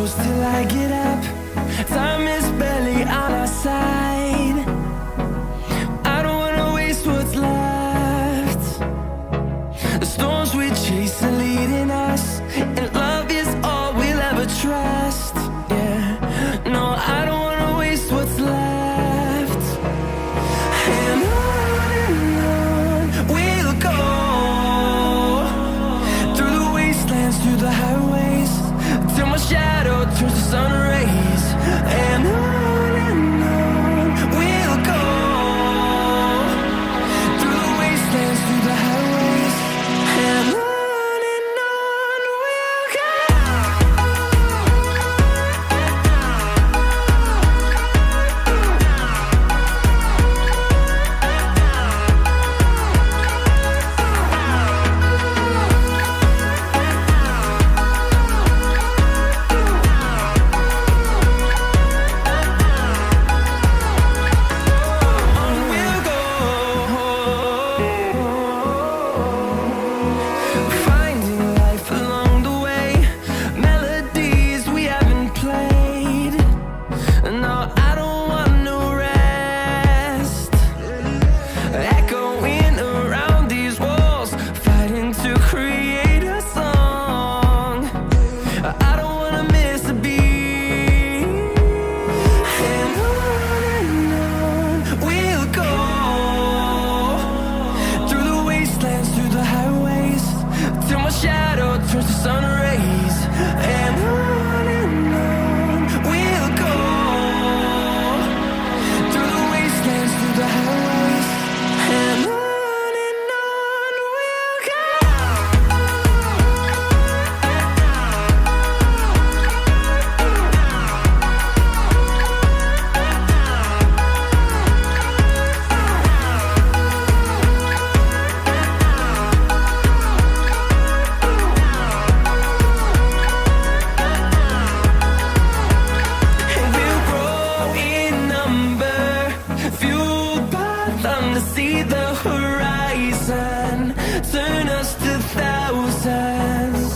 close till I get up. Time is barely on our side. I don't wanna waste what's left. The storms we chase are leading us, and love is all we'll ever trust. Yeah, no, I don't wanna waste what's left. And on we'll go, through the wastelands, through the highways, till my shadow turns to sun rays. And on we'll go, through the wastelands, through the highways, and on we'll go. Finding life along the way, melodies we haven't played. No, I don't want no rest. Echoing around these walls, fighting to create a song. I don't wanna miss a beat. And on we'll go, through the wastelands, through the highways, till my shadow turns to sun rays. And on we'll go, through the wastelands, through the highways, and on we'll go. And we'll grow in number, fueled by them to see the horizon, turn us to thousands.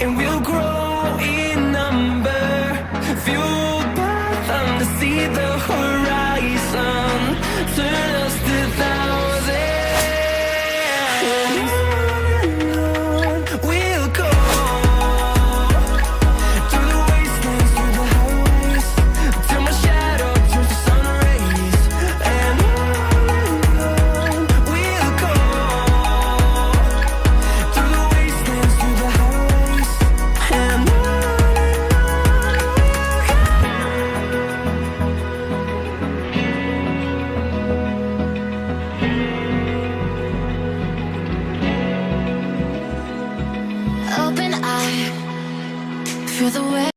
And we'll grow in number, fueled by them to see the horizon, turn us to thousands. And on we'll go, through the wastelands, through the highways, till my shadow turns to sun rays. And on we'll go, through the wastelands, through the highways, and on we'll go. Open eye, feel the way.